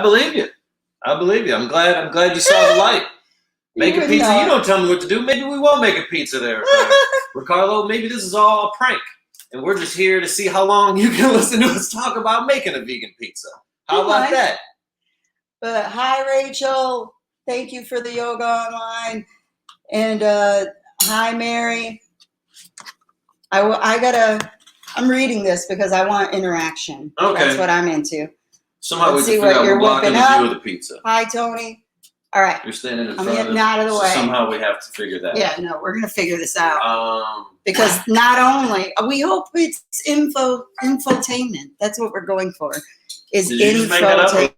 believe you. I believe you. I'm glad you saw the light. Making pizza. You don't tell me what to do. Maybe we won't make a pizza there, Ricardo. Maybe this is all a prank, and we're just here to see how long you can listen to us talk about making a vegan pizza. How about that? But hi, Rachel. Thank you for the yoga online, and hi, Mary. I'm reading this because I want interaction. Okay. That's what I'm into. Somehow we can figure out we're blocking the view of the pizza. Hi, Tony. All right. You're standing in front of it. I'm getting out of the way. Somehow we have to figure that out. Yeah, no, we're going to figure this out. Because not only, we hope it's infotainment. That's what we're going for, is infotainment.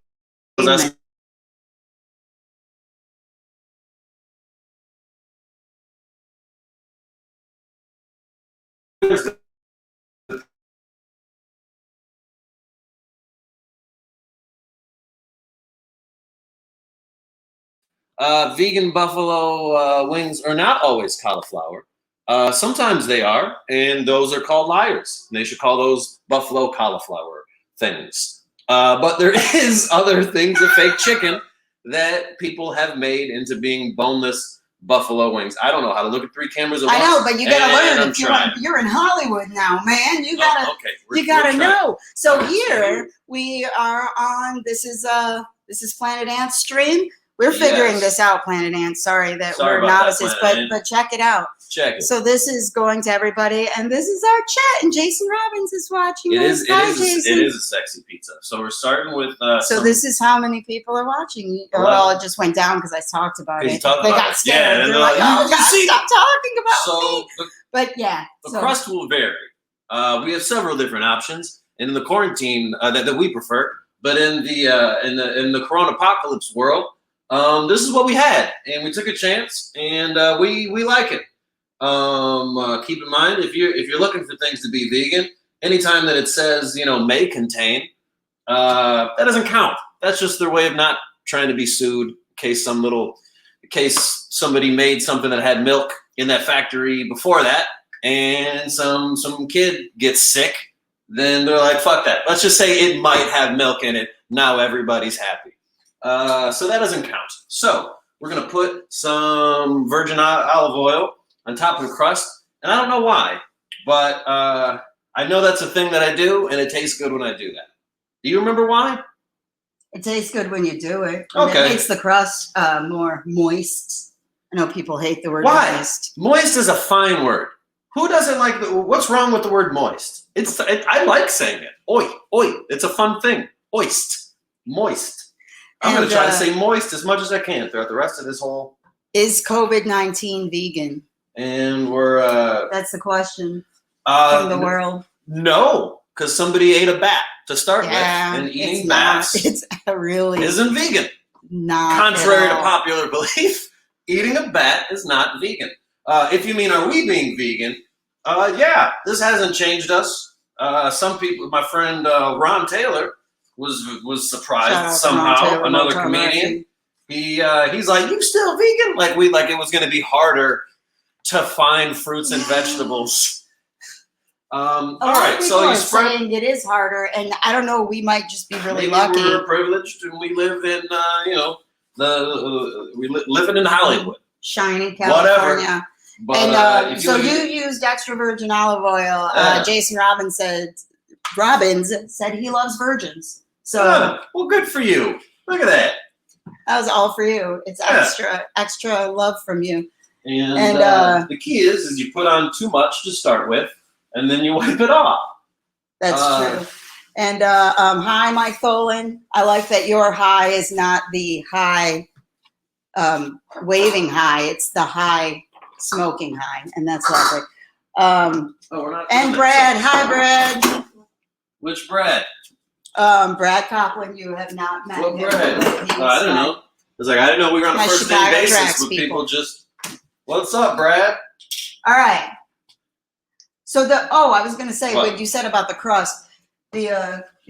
Vegan buffalo wings are not always cauliflower. Sometimes they are, and those are called liars. They should call those buffalo cauliflower things. But there is other things of fake chicken that people have made into being boneless buffalo wings. I don't know how to look at 3 cameras at once. I know, but you gotta learn. You're in Hollywood now, man. You gotta know. So here we are on. This is Planet Ant stream. We're figuring this out, Planet Ant. Sorry we're novices, but check it out. Check it. So this is going to everybody, and this is our chat, and Jason Robbins is watching. It is a sexy pizza. So we're starting with. So this is how many people are watching. Well, it just went down because I talked about it. They got scared. Yeah, they're like, "Oh, God, stop talking about me." But yeah, the crust will vary. We have several different options, and in the quarantine that we prefer. But in the Corona apocalypse world. This is what we had, and we took a chance, and we like it. Keep in mind, if you're looking for things to be vegan, anytime that it says may contain, that doesn't count. That's just their way of not trying to be sued in case somebody made something that had milk in that factory before that, and some kid gets sick. Then they're like, fuck that. Let's just say it might have milk in it. Now everybody's happy. So that doesn't count. So we're going to put some virgin olive oil on top of the crust. And I don't know why, but I know that's a thing that I do, and it tastes good when I do that. Do you remember why? It tastes good when you do it. Okay. It makes the crust more moist. I know people hate the word moist. Moist is a fine word. Who doesn't like what's wrong with the word moist? I like saying it. Oi. It's a fun thing. Moist. I'm going to try to say moist as much as I can throughout the rest of this whole. Is COVID-19 vegan? And we're. That's the question from the world. No, because somebody ate a bat to start with, and eating bats isn't vegan. Not contrary to popular belief. Eating a bat is not vegan. If you mean, are we being vegan? Yeah, this hasn't changed us. Some people, my friend Ron Taylor. Was surprised somehow. Another comedian. He's like, you still vegan? Like it was going to be harder to find fruits and vegetables. All right, so he's saying it is harder, and I don't know. We might just be really lucky. We're privileged, and we live in living in Hollywood, shining California. Whatever. But, so you used extra virgin olive oil. Jason Robbins said he loves virgins. So well, good for you. Look at that. That was all for you. It's extra love from you. And the key is you put on too much to start with, and then you wipe it off. That's true. And hi, Mike Tholen. I like that your high is not the high waving high. It's the high smoking high, and that's lovely. And Brad. Hi, Brad. Which Brad? Brad Copeland, you have not met him. What Brad? I don't know. It's like I didn't know we were on a first name basis with people just. What's up, Brad? All right. So I was going to say what you said about the crust. The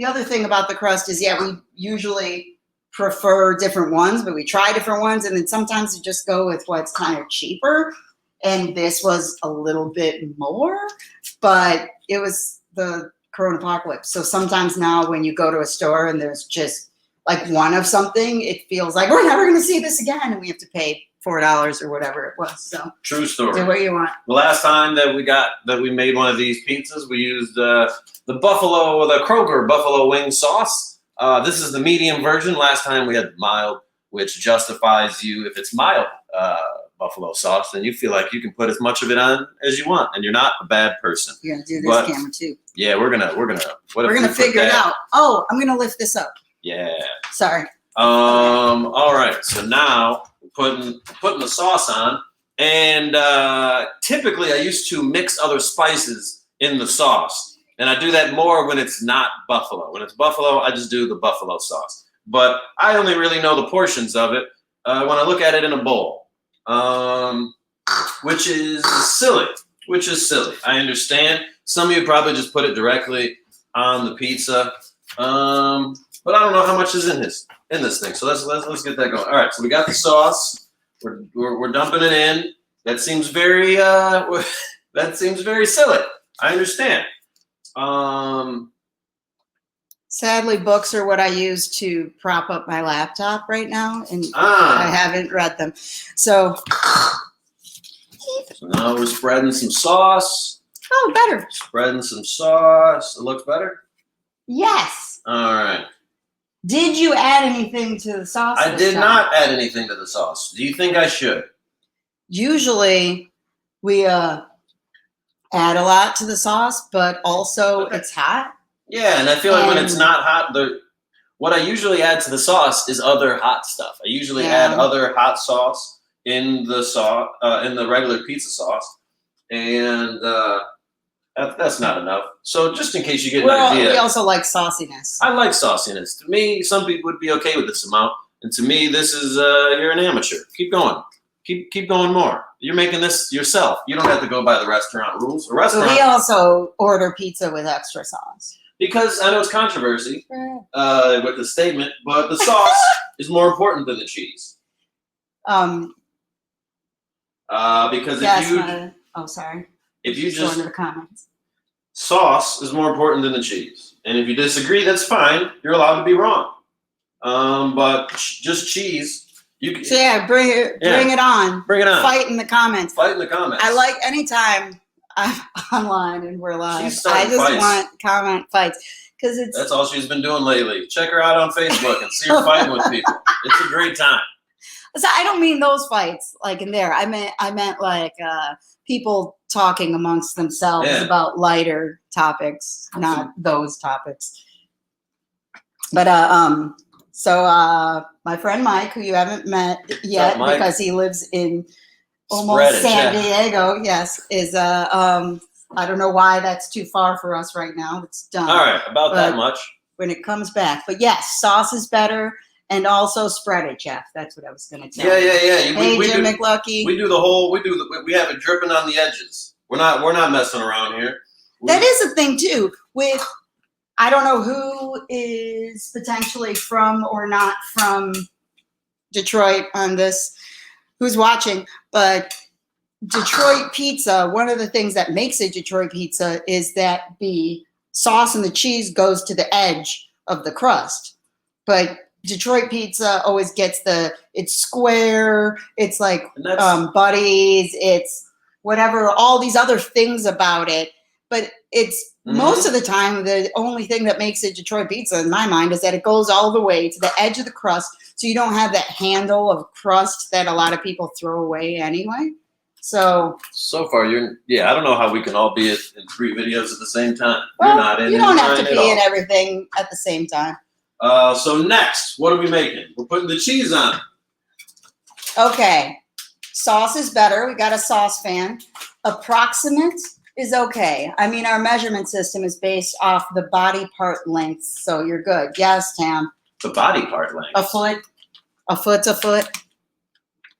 other thing about the crust is we usually prefer different ones, but we try different ones, and then sometimes we just go with what's kind of cheaper. And this was a little bit more, but it was the Corona apocalypse. So sometimes now when you go to a store and there's just like one of something, it feels like we're never going to see this again, and we have to pay $4 or whatever it was. So true story. Do what you want. The last time that we made one of these pizzas, we used the Kroger buffalo wing sauce. This is the medium version. Last time we had mild, which justifies you if it's mild buffalo sauce, then you feel like you can put as much of it on as you want, and you're not a bad person. You're gonna do this camera too. Yeah, we're gonna figure it out. Oh, I'm gonna lift this up. Yeah. Sorry. All right. So now we're putting the sauce on, and typically I used to mix other spices in the sauce, and I do that more when it's not buffalo. When it's buffalo, I just do the buffalo sauce. But I only really know the portions of it when I look at it in a bowl, which is silly. I understand. Some of you probably just put it directly on the pizza, but I don't know how much is in this thing. So let's get that going. All right. So we got the sauce. We're dumping it in. That seems very silly. I understand. Sadly, books are what I use to prop up my laptop right now, and I haven't read them. So now we're spreading some sauce. Oh, better. Spreading some sauce. It looks better? Yes. All right. Did you add anything to the sauce? I did not add anything to the sauce. Do you think I should? Usually we add a lot to the sauce, but also it's hot. Yeah, and I feel like when it's not hot, what I usually add to the sauce is other hot stuff. I usually add other hot sauce in the regular pizza sauce, and that's not enough. So just in case you get an idea. We also like sauciness. I like sauciness. To me, some people would be okay with this amount, and to me, this is you're an amateur. Keep going. Keep going more. You're making this yourself. You don't have to go by the restaurant rules. We also order pizza with extra sauce. Because I know it's controversy with the statement, but the sauce is more important than the cheese. Because if you just go into the comments. Sauce is more important than the cheese, and if you disagree, that's fine. You're allowed to be wrong. But just cheese. You can, bring it on. Bring it on. Fight in the comments. I like anytime I'm online and we're live. I just fights. want comment fights because that's all she's been doing lately. Check her out on Facebook and see her fighting with people. It's a great time. So I don't mean those fights like in there. I meant like people talking amongst themselves about lighter topics, not those topics. But my friend Mike, who you haven't met yet because he lives in almost San Diego, is I don't know why that's too far for us right now. It's done. All right, about that much. When it comes back. But yes, sauce is better. And also spread it, Jeff. That's what I was going to tell you. Yeah. Hey, Jim McLucky. We do the whole. We have it dripping on the edges. We're not messing around here. That is a thing too. With I don't know who is potentially from or not from Detroit on this, who's watching, but Detroit pizza. One of the things that makes it Detroit pizza is that the sauce and the cheese goes to the edge of the crust, but Detroit pizza always gets it's square, it's like buddies, it's whatever, all these other things about it. But it's most of the time, the only thing that makes it Detroit pizza in my mind is that it goes all the way to the edge of the crust. So you don't have that handle of crust that a lot of people throw away anyway. So far, I don't know how we can all be in 3 videos at the same time. Well, you're not in. You don't have to be in everything at the same time. So next, what are we making? We're putting the cheese on. Okay. Sauce is better. We got a sauce fan. Approximate is okay. I mean, our measurement system is based off the body part length, so you're good. Yes, Tam. The body part length? A foot. A foot's a foot.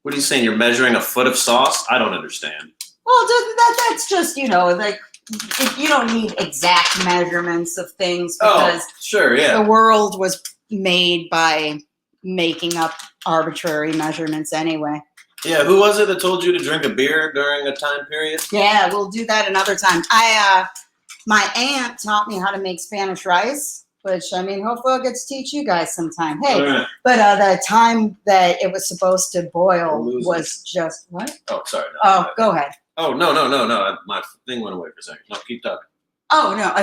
What are you saying? You're measuring a foot of sauce? I don't understand. Well, that's just, like, you don't need exact measurements of things because the world was made by making up arbitrary measurements anyway. Yeah, who was it that told you to drink a beer during a time period? Yeah, we'll do that another time. My aunt taught me how to make Spanish rice which I mean, hopefully I'll get to teach you guys sometime. Hey, Right. but the time that it was supposed to boil was just what? Oh, sorry. No, Oh, go ahead. Oh, no. My thing went away for a second. No, keep talking. Oh, no.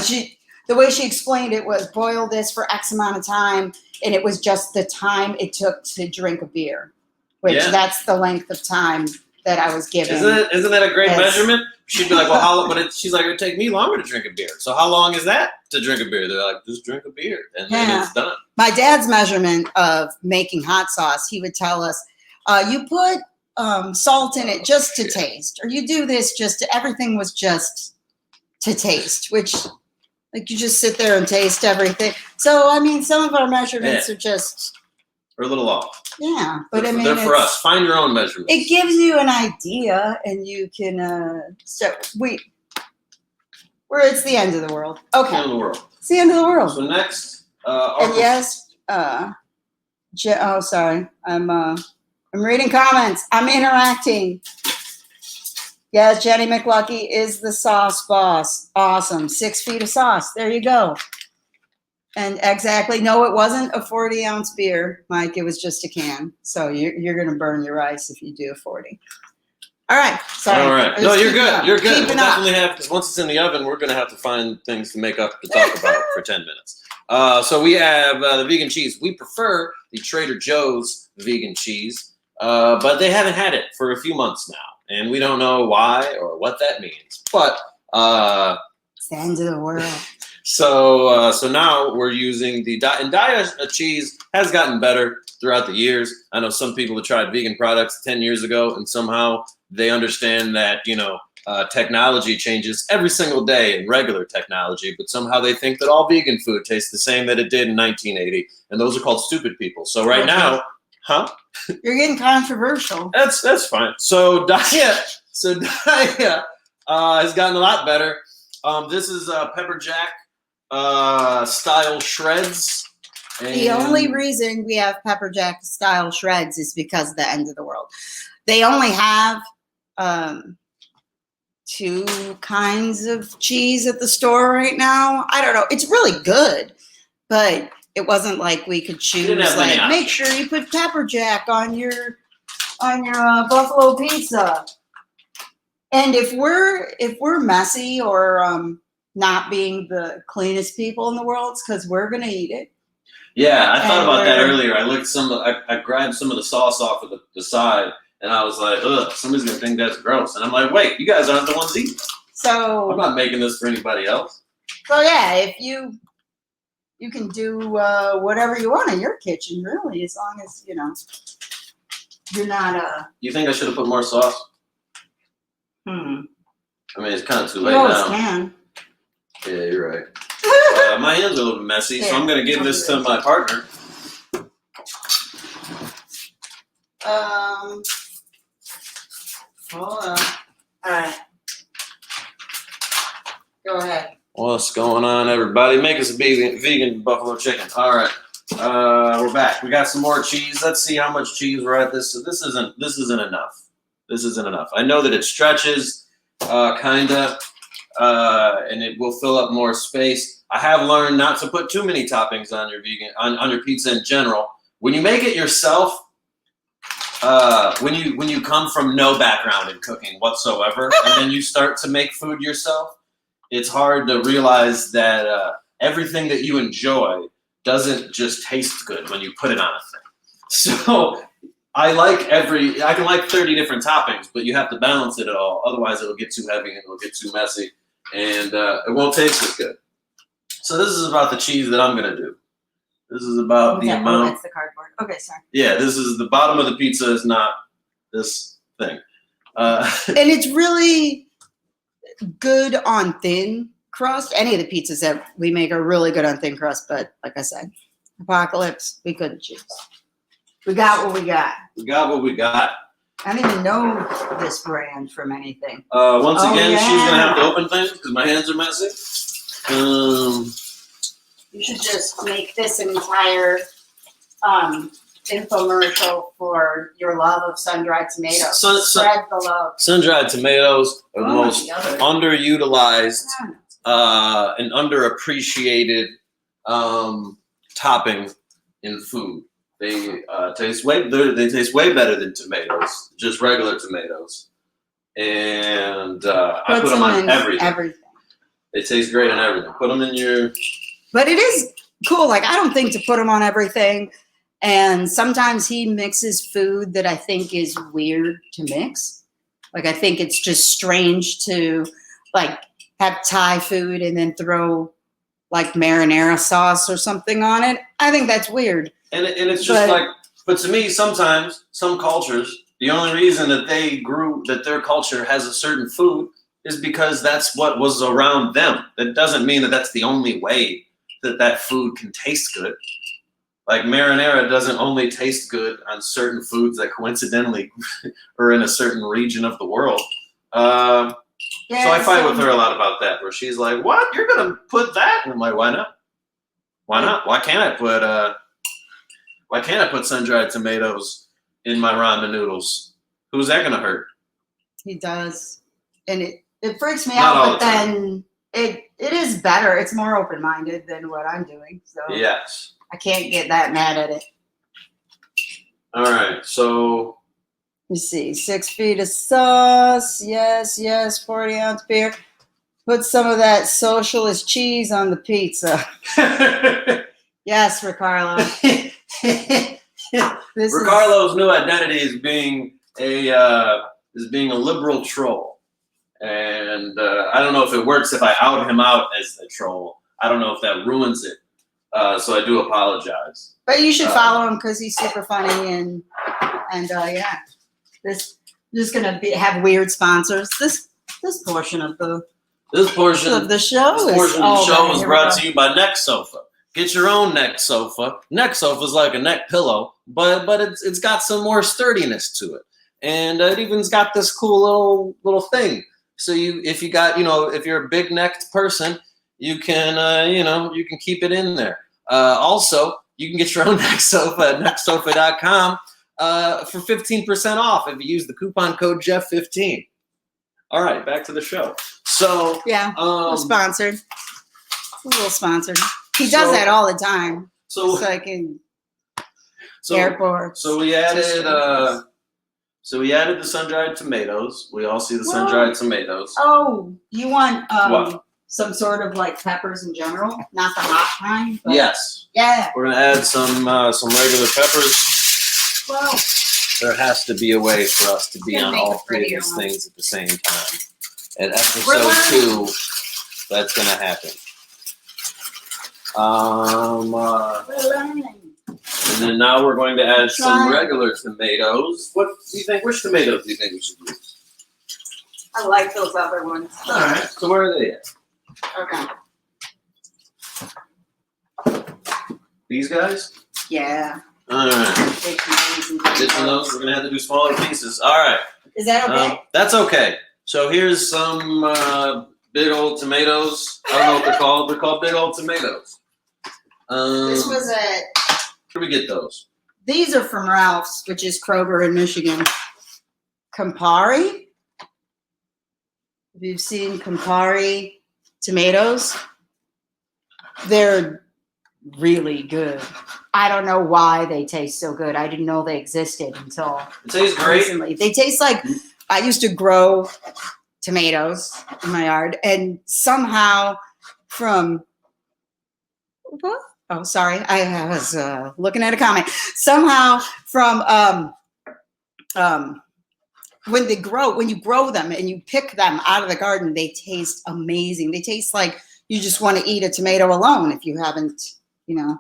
The way she explained it was boil this for X amount of time, and it was just the time it took to drink a beer, which that's the length of time that I was given. Isn't that a great measurement? She'd be like, well, how long? But she's like, it would take me longer to drink a beer. So how long is that to drink a beer? They're like, just drink a beer, and then it's done. My dad's measurement of making hot sauce, he would tell us, you put salt in it just to taste, or you do this just to, everything was just to taste, which like you just sit there and taste everything. So, I mean, some of our measurements are just... We're a little off. Yeah, but I mean, they're for us. Find your own measurements. It gives you an idea, and you can. It's the end of the world. Okay, the end of the world. It's the end of the world. So next, and yes, sorry, I'm reading comments. I'm interacting. Yes, Jenny McLucky is the sauce boss. Awesome, 6 feet of sauce. There you go. And exactly, no, it wasn't a 40-ounce beer, Mike. It was just a can. So you're going to burn your ice if you do a 40. All right. Sorry. All right. No, you're good. You're good. We'll definitely have, because once it's in the oven, we're going to have to find things to make up to talk about for 10 minutes. So we have the vegan cheese. We prefer the Trader Joe's vegan cheese, but they haven't had it for a few months now, and we don't know why or what that means. But it's the end of the world. So now we're using the Daiya cheese has gotten better throughout the years. I know some people have tried vegan products 10 years ago, and somehow they understand that, technology changes every single day in regular technology, but somehow they think that all vegan food tastes the same that it did in 1980, and those are called stupid people. So right now, You're getting controversial. That's fine. So Daiya has gotten a lot better. This is pepper jack style shreds. And the only reason we have pepper jack style shreds is because of the end of the world. They only have 2 kinds of cheese at the store right now. I don't know. It's really good, but it wasn't like we could choose. Like, make sure you put pepper jack on your buffalo pizza. And if we're messy or not being the cleanest people in the world, it's because we're gonna eat it. Yeah, I thought about that earlier. I grabbed some of the sauce off of the side, and I was like, ugh, somebody's gonna think that's gross. And I'm like, wait, you guys aren't the ones eating. So I'm not making this for anybody else. So yeah, if you can do whatever you want in your kitchen, really, as long as you're not You think I should have put more sauce? I mean, it's kind of too late now. You always can. Yeah, you're right. My hands are a little bit messy, so I'm going to give this to my partner. Hold on. All right. Go ahead. What's going on, everybody? Make us a vegan buffalo chicken. All right. We're back. We got some more cheese. Let's see how much cheese we're at this. So this isn't enough. This isn't enough. I know that it stretches, kinda, and it will fill up more space. I have learned not to put too many toppings on your on your pizza in general. When you make it yourself, when you come from no background in cooking whatsoever, and then you start to make food yourself, it's hard to realize that everything that you enjoy doesn't just taste good when you put it on a thing. So I can like 30 different toppings, but you have to balance it all. Otherwise, it'll get too heavy and it'll get too messy, and it won't taste as good. So this is about the cheese that I'm gonna do. This is about the amount. Oh, that's the cardboard. Okay, sorry. Yeah, this is the bottom of the pizza. Is not this thing. And it's really good on thin crust. Any of the pizzas that we make are really good on thin crust, but like I said, Apocalypse, we couldn't choose. We got what we got. We got what we got. I don't even know this brand from anything. Once again, she's gonna have to open things because my hands are messy. You should just make this an entire infomercial for your love of sun-dried tomatoes. Spread the love. Sun-dried tomatoes are the most underutilized and underappreciated topping in food. They taste way better than tomatoes, just regular tomatoes. And I put them on everything. They taste great on everything. Put them in your. But it is cool. Like, I don't think to put them on everything. And sometimes he mixes food that I think is weird to mix. Like, I think it's just strange to, like, have Thai food and then throw, like, marinara sauce or something on it. I think that's weird. And it's just but to me, sometimes, some cultures, the only reason that their culture has a certain food is because that's what was around them. That doesn't mean that that's the only way that food can taste good. Like, marinara doesn't only taste good on certain foods that coincidentally are in a certain region of the world. So I fight with her a lot about that, where she's like, "What? You're gonna put that?" And I'm like, "Why not? Why not? Why can't I put sun-dried tomatoes in my ramen noodles? Who's that gonna hurt?" He does, and it freaks me out. But then it is better. It's more open-minded than what I'm doing. So yes. I can't get that mad at it. All right, so let's see. 6 feet of sauce. Yes, 40-ounce beer. Put some of that socialist cheese on the pizza. Yes, Ricardo. Ricardo's new identity is being a liberal troll, and I don't know if it works if I out him out as a troll. I don't know if that ruins it. So I do apologize. But you should follow him because he's super funny and yeah. This is gonna have weird sponsors. This portion of the show is brought to you by Neck Sofa. Get your own neck sofa. Neck sofa is like a neck pillow, but it's got some more sturdiness to it, and it even's got this cool little thing. So if you're a big necked person, you can keep it in there. Also, you can get your own neck sofa at necksofa.com for 15% off if you use the coupon code Jeff15. All right, back to the show. So we're sponsored. A little sponsored. He does that all the time. So like in airports. So we added the sun-dried tomatoes. We all see the sun-dried tomatoes. Oh, you want some sort of like peppers in general, not the hot kind? Yes. Yeah. We're gonna add some regular peppers. Well, there has to be a way for us to be on all three of these things at the same time. At episode 2, that's gonna happen. And then now we're going to add some regular tomatoes. What do you think? Which tomatoes do you think we should use? I like those other ones. All right. So where are they at? Okay. These guys? Yeah. All right. Ditching those. We're gonna have to do smaller pieces. All right. Is that okay? That's okay. So here's some big old tomatoes. I don't know what they're called. They're called big old tomatoes. This was where do we get those? These are from Ralph's, which is Kroger in Michigan. Campari. If you've seen Campari tomatoes, they're really good. I don't know why they taste so good. I didn't know they existed until recently. They taste like I used to grow tomatoes in my yard, and somehow from I was looking at a comment. Somehow from when you grow them and you pick them out of the garden, they taste amazing. They taste like you just want to eat a tomato alone if you haven't,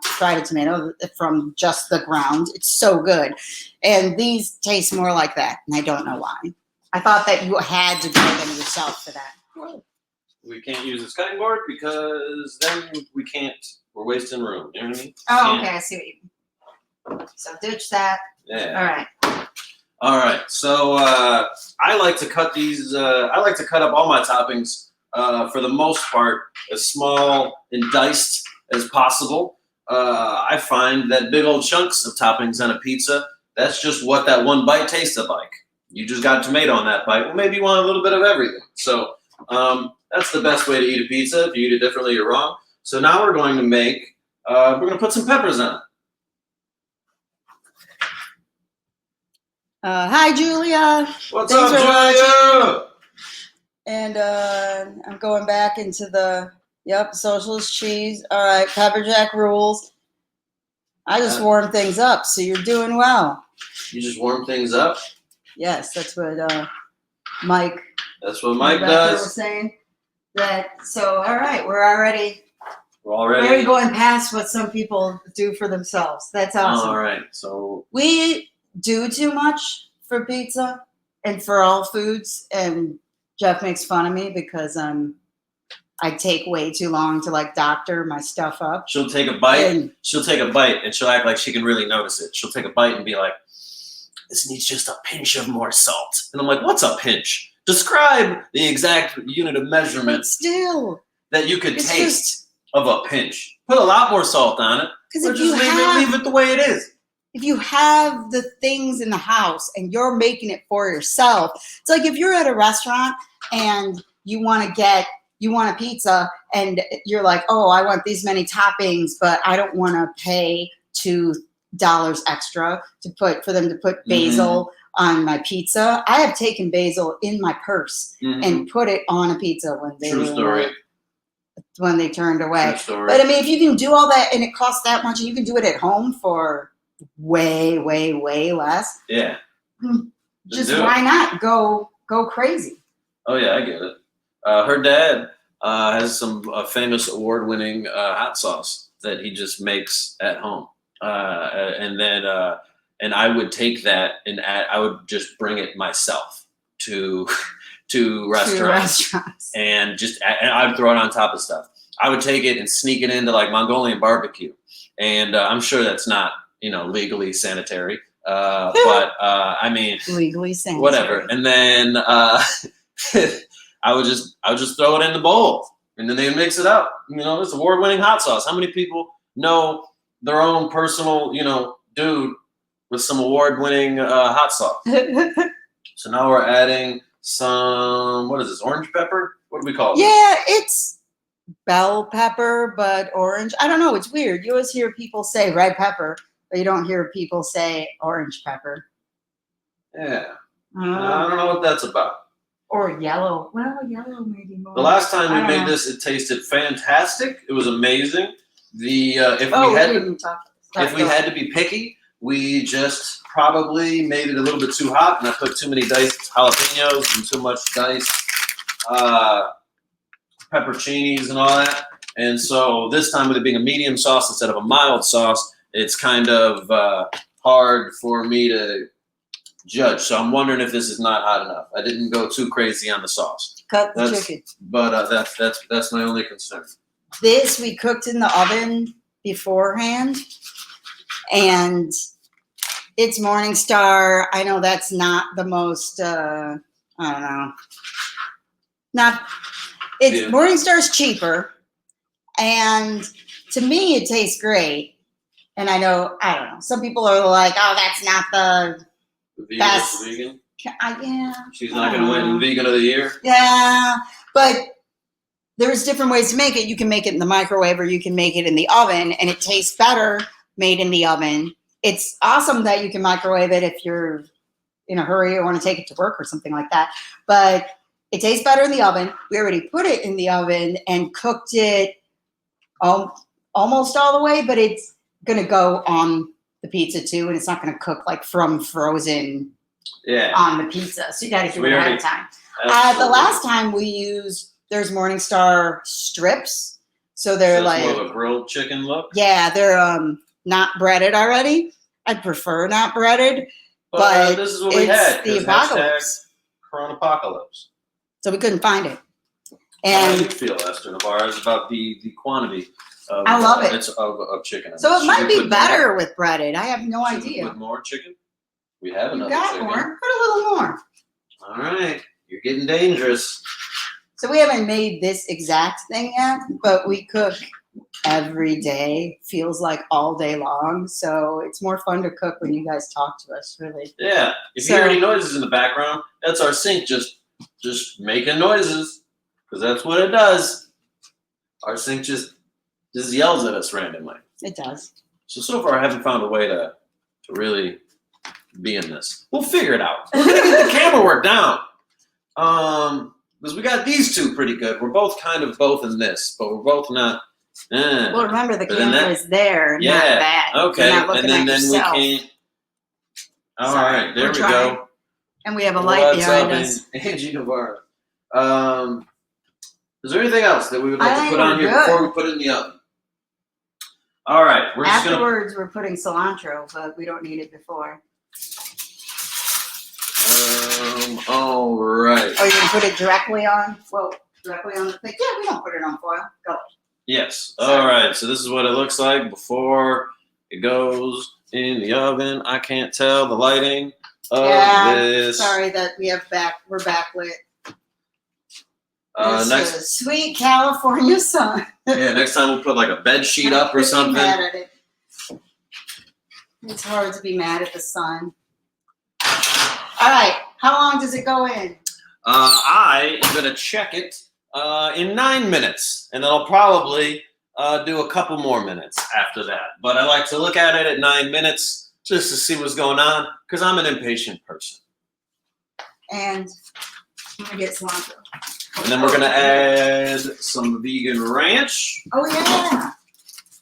tried a tomato from just the ground. It's so good. And these taste more like that, and I don't know why. I thought that you had to grow them yourself for that. We can't use this cutting board because then we can't. We're wasting room. You know what I mean? Oh, okay. I see what you mean. So ditch that. Yeah. All right. So I like to cut these. I like to cut up all my toppings for the most part as small and diced as possible. I find that big old chunks of toppings on a pizza, that's just what that one bite tasted like. You just got tomato on that bite. Well, maybe you want a little bit of everything. So that's the best way to eat a pizza. If you eat it differently, you're wrong. So now we're going to make We're gonna put some peppers on. Hi, Julia. What's Thanks up, for Julia? watching. And I'm going back into the socialist cheese. All right, pepper jack rules. I just warmed things up, so you're doing well. You just warm things up? Yes, that's what Mike. That's what Mike does. Was saying that. So all right, we're already going past what some people do for themselves. That's awesome. All right, so we do too much for pizza and for all foods, and Jeff makes fun of me because I take way too long to like doctor my stuff up. She'll take a bite. And she'll act like she can really notice it. She'll take a bite and be like, "This needs just a pinch of more salt." And I'm like, "What's a pinch? Describe the exact unit of measurement that you could taste of a pinch. Put a lot more salt on it, or just leave it the way it is." If you have the things in the house and you're making it for yourself, it's like if you're at a restaurant and you want a pizza and you're like, oh, I want these many toppings, but I don't want to pay $2 extra for them to put basil on my pizza. I have taken basil in my purse and put it on a pizza when they turned away. But I mean, if you can do all that and it costs that much and you can do it at home for way, way, way less. Yeah. Just why not go crazy? Oh yeah, I get it. Her dad has some famous award-winning hot sauce that he just makes at home, and I would take that and I would just bring it myself to restaurants, and I'd throw it on top of stuff. I would take it and sneak it into like Mongolian barbecue, and I'm sure that's not legally sanitary, but I mean legally sanitary, whatever. And then I would just throw it in the bowl, and then they would mix it up. It's award-winning hot sauce. How many people know their own personal, dude with some award-winning hot sauce? So now we're adding some, what is this, orange pepper? What do we call it? Yeah, it's bell pepper, but orange. I don't know. It's weird. You always hear people say red pepper, but you don't hear people say orange pepper. Yeah. I don't know what that's about. Or yellow. Well, yellow maybe more. The last time we made this, it tasted fantastic. It was amazing. If we had to be picky, we just probably made it a little bit too hot, and I put too many diced jalapenos and too much diced pepperoncinis and all that. And so this time, with it being a medium sauce instead of a mild sauce, it's kind of hard for me to judge. So I'm wondering if this is not hot enough. I didn't go too crazy on the sauce. Cut the chicken. But that's my only concern. This we cooked in the oven beforehand, and it's Morningstar. I know that's not the most. I don't know. Morningstar's cheaper, and to me it tastes great. And I don't know. Some people are like, "Oh, that's not the best." Vegan? Yeah. She's not going to win Vegan of the Year? Yeah, but there's different ways to make it. You can make it in the microwave or you can make it in the oven, and it tastes better made in the oven. It's awesome that you can microwave it if you're in a hurry or want to take it to work or something like that. But it tastes better in the oven. We already put it in the oven and cooked it almost all the way, but it's going to go on the pizza too, and it's not going to cook like from frozen on the pizza. So you got to do it ahead of time. The last time we used, there's Morningstar strips. So they're like more of a grilled chicken look. Yeah, they're not breaded already. I'd prefer not breaded, but this is what we had. The apocalypse. Coronapocalypse. So we couldn't find it. And how do you feel, Esther Navarre, about the quantity of, I love it. Of chicken? So it might be better with breaded. I have no idea. Put more chicken? We have enough chicken. More. Put a little more. All right. You're getting dangerous. So we haven't made this exact thing yet, but we cook every day. Feels like all day long. So it's more fun to cook when you guys talk to us, really. Yeah. If you hear any noises in the background, that's our sink just making noises, because that's what it does. Our sink just yells at us randomly. It does. So far I haven't found a way to really be in this. We'll figure it out. We're gonna get the camera work down. Because we got these two pretty good. We're both kind of both in this, but we're both not. Well, remember the But then camera is there, not that. Okay, You're not looking and then at we yourself. can't. All Sorry, right, there we're we trying. go. And we have a light What's behind up, us. Angie Navarro? Is there anything else that we would like I to think put on we're here good. before we put it in the oven? All right, we're just gonna. Afterwards, we're putting cilantro, but we don't need it before. All right. Oh, you're gonna put it directly on? Well, directly on the thing. Yeah, we don't put it on foil. Go. Yes. Sorry. All right. So this is what it looks like before it goes in the oven. I can't tell the lighting of this. Sorry that we're backlit. Next, A sweet California sun. next time we'll put like a bed sheet up or something. Mad at it. It's hard to be mad at the sun. All right, how long does it go in? I am gonna check it in 9 minutes, and then I'll probably do a couple more minutes after that. But I like to look at it at 9 minutes just to see what's going on, because I'm an impatient person. And I'm gonna get cilantro. And then we're gonna add some vegan ranch. Oh yeah,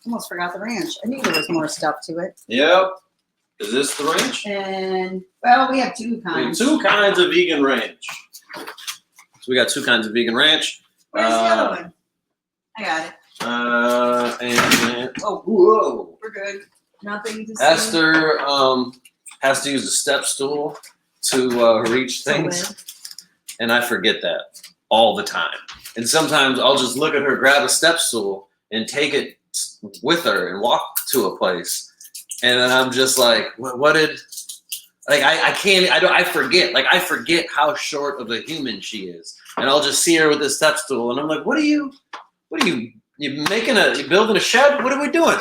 almost forgot the ranch. I knew there was more stuff to it. Yep. Is this the ranch? And well, we have two We have kinds. 2 kinds of vegan ranch. So we got 2 kinds of vegan ranch. Where's the other one? I got it. And oh, whoa! We're good. Nothing to see. Esther has to use a step stool to reach things, and I forget that all the time. And sometimes I'll just look at her, grab a step stool, and take it with her and walk to a place. And then I'm just like, what did, like, I forget. Like, I forget how short of a human she is. And I'll just see her with this step stool, and I'm like, you building a shed? What are we doing?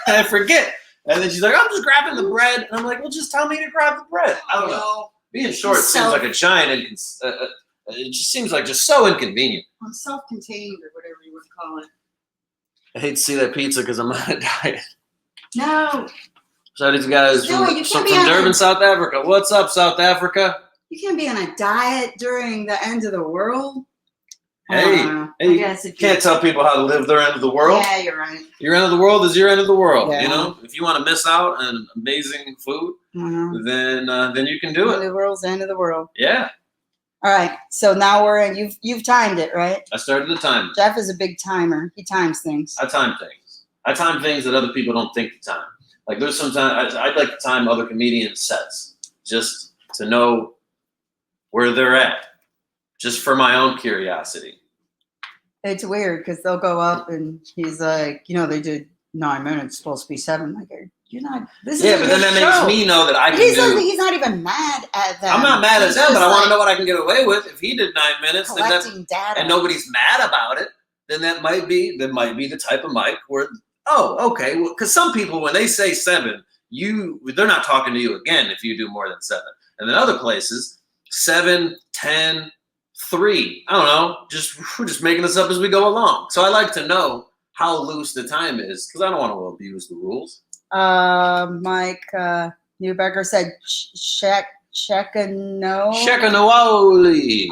I forget. And then she's like, I'm just grabbing the bread. And I'm like, well, just tell me to grab the bread. I don't know. Being short seems like a giant, it just seems like just so inconvenient. I'm self-contained or whatever you would call it. I hate to see that pizza because I'm on a diet. No. So these guys from Durban, South Africa. What's up, South Africa? You can't be on a diet during the end of the world. Hey, you can't tell people how to live their end of the world. Yeah, you're right. Your end of the world is your end of the world. Yeah. You know, if you want to miss out on amazing food, then you can do it. The world's end of the world. Yeah. All right. So now we're in. You've timed it, right? I started the timer. Jeff is a big timer. He times things. I time things. I time things that other people don't think to time. Like there's sometimes I'd like to time other comedians' sets just to know where they're at, just for my own curiosity. It's weird because they'll go up and he's like, they did 9 minutes, supposed to be 7. Like, you're not. This yeah, but then that makes me know that I can do. He's not even mad at them. I'm not mad at them, but I want to know what I can get away with. If he did 9 minutes, collecting data, and nobody's mad about it, then that might be the type of mic where. Oh, okay. Well, because some people, when they say 7, they're not talking to you again if you do more than 7. And then other places, 7, 10, 3. I don't know. We're just making this up as we go along. So I like to know how loose the time is because I don't want to abuse the rules. Mike Newbecker said Chekanoli. Chekanoli.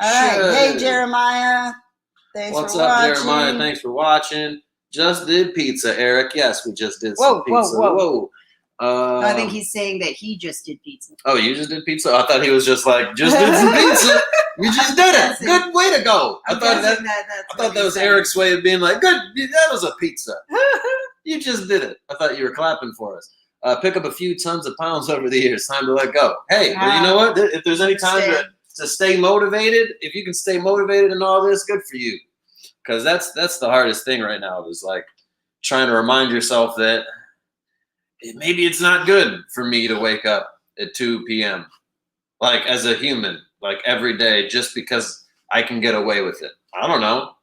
All right. Hey, Jeremiah. What's up, Jeremiah? Thanks for watching. Just did pizza, Eric. Yes, we just did some pizza. Whoa. I think he's saying that he just did pizza. Oh, you just did pizza? I thought he was just like, just did some pizza. You just did it. Good way to go. I thought that was Eric's way of being like, good, that was a pizza. You just did it. I thought you were clapping for us. Pick up a few tons of pounds over the years. Time to let go. Hey, well, you know what? If there's any time to stay motivated, if you can stay motivated in all this, good for you. Because that's the hardest thing right now is like trying to remind yourself that maybe it's not good for me to wake up at 2 p.m. like as a human, like every day, just because I can get away with it. I don't know.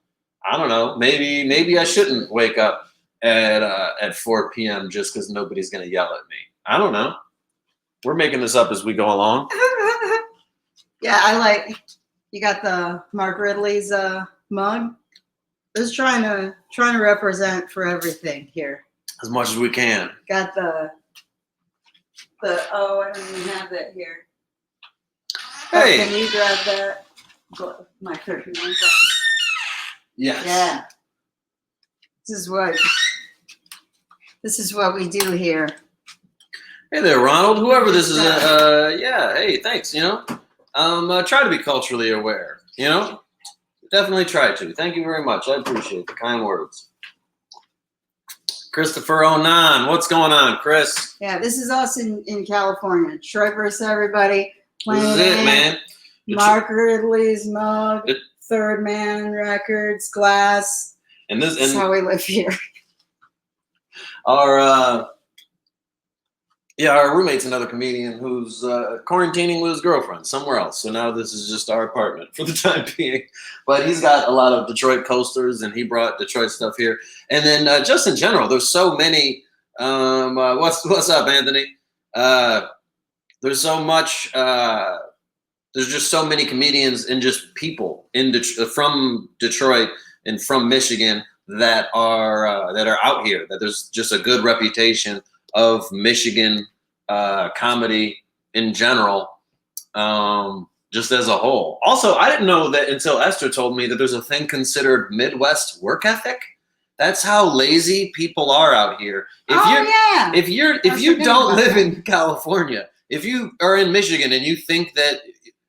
Maybe I shouldn't wake up at 4 p.m. just because nobody's gonna yell at me. I don't know. We're making this up as we go along. Yeah, you got the Mark Ridley's mug. Just trying to represent for everything here. As much as we can. Got the I don't even have that here. Hey. Can you grab that? My 39. Yes. Yeah. This is what we do here. Hey there, Ronald. Whoever this is, yeah. Hey, thanks. Try to be culturally aware. Definitely try to. Thank you very much. I appreciate the kind words. Christopher 09. What's going on, Chris? Yeah, this is us in California. Detroit versus everybody. This is it, man. Mark Ridley's mug. Third Man Records, Glass. And this is how we live here. Our roommate's another comedian who's quarantining with his girlfriend somewhere else. So now this is just our apartment for the time being. But he's got a lot of Detroit coasters, and he brought Detroit stuff here. And then just in general, there's so many. What's up, Anthony? There's so much. There's just so many comedians and just people from Detroit and from Michigan that are out here. That there's just a good reputation of Michigan comedy in general, just as a whole. Also, I didn't know that until Esther told me that there's a thing considered Midwest work ethic. That's how lazy people are out here. If you don't live in California, if you are in Michigan and you think that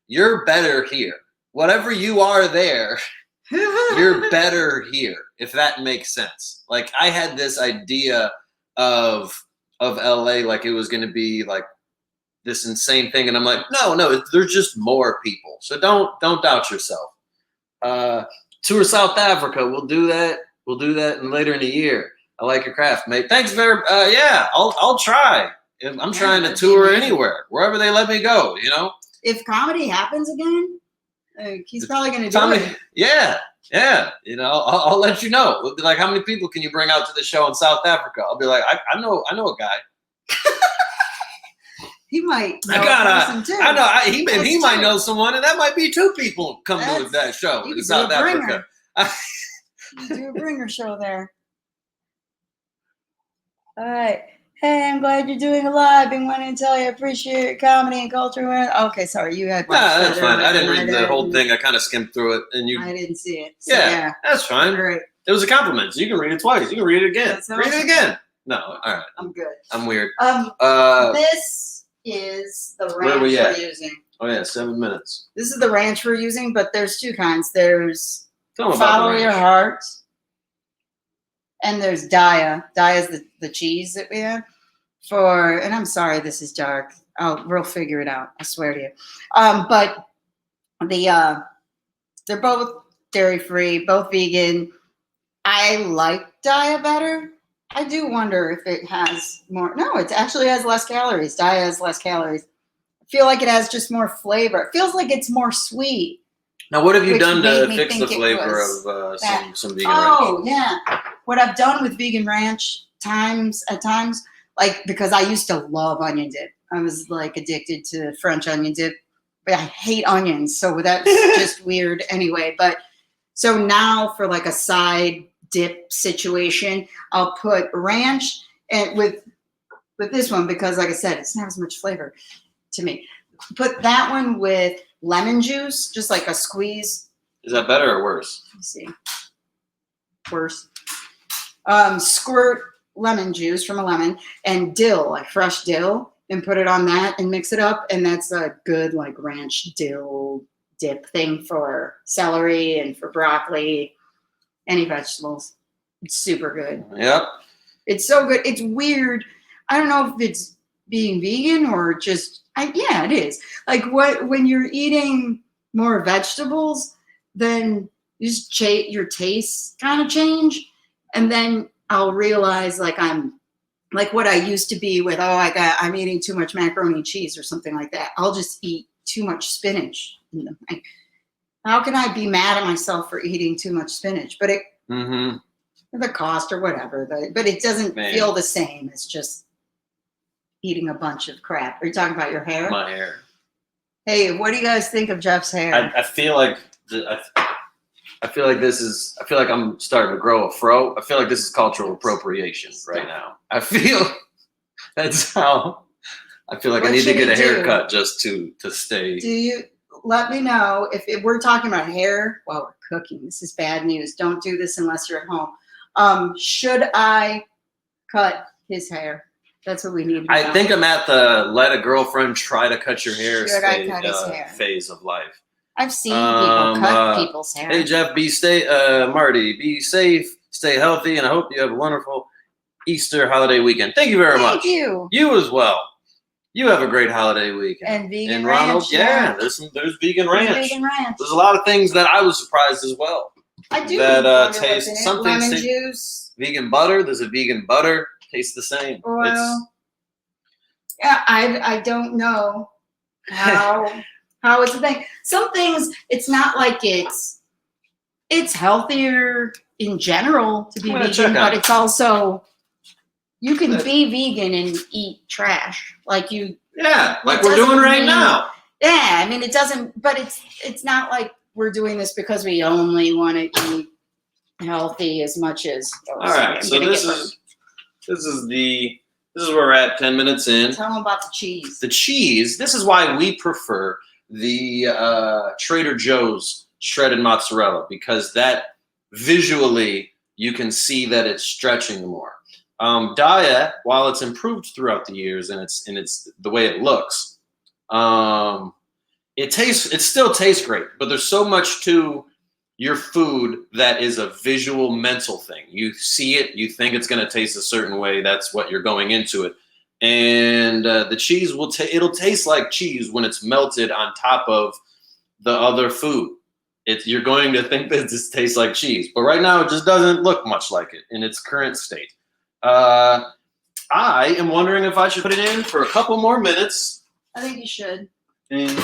you're better here, whatever you are there, you're better here, if that makes sense. Like, I had this idea of LA like it was going to be like this insane thing, and I'm like, no, there's just more people. So don't doubt yourself. Tour South Africa, we'll do that later in the year. I like your craft, mate. Thanks very yeah, I'll try. I'm trying to tour anywhere, wherever they let me go, If comedy happens again, he's probably going to do it. Yeah. I'll let you know. Like, how many people can you bring out to the show in South Africa? I'll be like, I know a guy. He might know a person too. I know. He might know someone, and that might be 2 people come to that show in South Africa. You do a bringer show there. All right. Hey, I'm glad you're doing a live. Been wanting to tell you I appreciate your comedy and culture. Okay, sorry, you had. That's fine. I didn't read the whole thing. I kind of skimmed through it, and I didn't see it. So yeah, that's fine. All right. It was a compliment. So you can read it twice. You can read it again. Read it again. No, all right. I'm good. I'm weird. This is the ranch we're using. Oh yeah, 7 minutes. This is the ranch we're using, but there's 2 kinds. There's Follow Your Heart, and there's Daya. Daya's the cheese that we have. And I'm sorry, this is dark. We'll figure it out. I swear to you. But they're both dairy free, both vegan. I like Daya better. I do wonder if it has more. No, it actually has less calories. Daya has less calories. I feel like it has just more flavor. It feels like it's more sweet. Now, what have you done to fix the flavor of some vegan ranch? Oh, yeah. What I've done with vegan ranch at times, like, because I used to love onion dip. I was like addicted to French onion dip, but I hate onions. So that's just weird anyway. But so now for like a side dip situation, I'll put ranch and with this one, because like I said, it doesn't have as much flavor to me. Put that one with lemon juice, just like a squeeze. Is that better or worse? Let me see. Worse. Squirt lemon juice from a lemon and dill, like fresh dill, and put it on that and mix it up. And that's a good like ranch dill dip thing for celery and for broccoli, any vegetables. It's super good. Yep. It's so good. It's weird. I don't know if it's being vegan or just, yeah, it is. Like when you're eating more vegetables, then your tastes kind of change. And then I'll realize like I'm like what I used to be with, I'm eating too much macaroni and cheese or something like that. I'll just eat too much spinach. How can I be mad at myself for eating too much spinach? But the cost or whatever, but it doesn't feel the same as just eating a bunch of crap. Are you talking about your hair? My hair. Hey, what do you guys think of Jeff's hair? I feel like I feel like I'm starting to grow a fro. I feel like this is cultural appropriation right now. I feel that's how I feel like I need to get a haircut just to stay. Do you let me know if we're talking about hair while we're cooking? This is bad news. Don't do this unless you're at home. Should I cut his hair? That's what we need to know. I think I'm at the let a girlfriend try to cut your hair phase of life. I've seen people cut people's hair. Hey Jeff, Marty, be safe, stay healthy, and I hope you have a wonderful Easter holiday weekend. Thank you very much. Thank you. You as well. You have a great holiday weekend. And vegan and ranch. Ronald, there's vegan ranch. Vegan ranch. There's a lot of things that I was surprised as well. I do. That taste something. Lemon juice. Vegan butter. There's a vegan butter. Tastes the same. Well, yeah, I don't know how it's a thing. Some things it's not like it's healthier in general to be vegan, but it's also you can be vegan and eat trash like you. Yeah, like we're doing right now. Yeah, I mean it doesn't, but it's not like we're doing this because we only want to eat healthy as much as. All right, so this is where we're at. 10 minutes in. Tell them about the cheese. The cheese. This is why we prefer the Trader Joe's shredded mozzarella, because that visually you can see that it's stretching more. Diet, while it's improved throughout the years and it's the way it looks, it still tastes great, but there's so much to your food that is a visual mental thing. You see it, you think it's going to taste a certain way. That's what you're going into it. And the cheese it'll taste like cheese when it's melted on top of the other food. You're going to think that this tastes like cheese, but right now it just doesn't look much like it in its current state. I am wondering if I should put it in for a couple more minutes. I think you should. And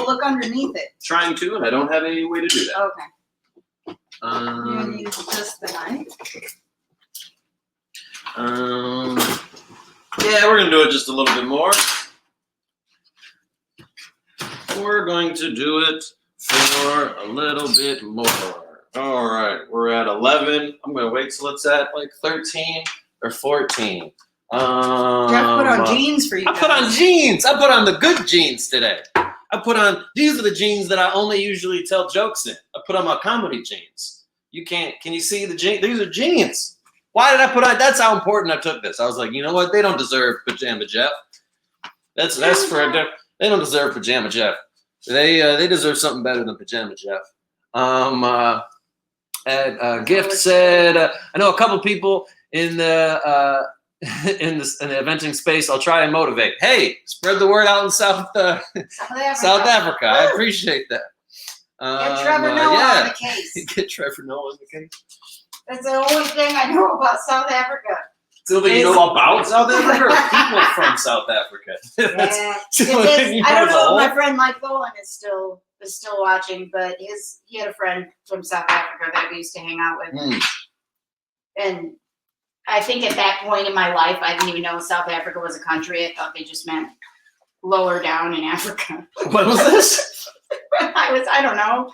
look underneath it. Trying to, and I don't have any way to do that. Okay. You're going to use just the knife? Yeah, we're going to do it just a little bit more. We're going to do it for a little bit more. All right, we're at 11. I'm going to wait till it's at like 13 or 14. Jeff put on jeans for you. I put on jeans. I put on the good jeans today. These are the jeans that I only usually tell jokes in. I put on my comedy jeans. Can you see the jeans? These are jeans. Why did I put on? That's how important I took this. I was like, you know what? They don't deserve Pajama Jeff. That's for they don't deserve Pajama Jeff. They deserve something better than Pajama Jeff. Gift said, I know a couple people in the eventing space. I'll try and motivate. Hey, spread the word out in South Africa. I appreciate that. Get Trevor Noah on the case. Get Trevor Noah on the case. That's the only thing I know about South Africa. Still that you know about South Africa or people from South Africa? I don't know if my friend Mike Bowen is still watching, but he had a friend from South Africa that we used to hang out with. And I think at that point in my life, I didn't even know South Africa was a country. I thought they just meant lower down in Africa. What was this? I don't know.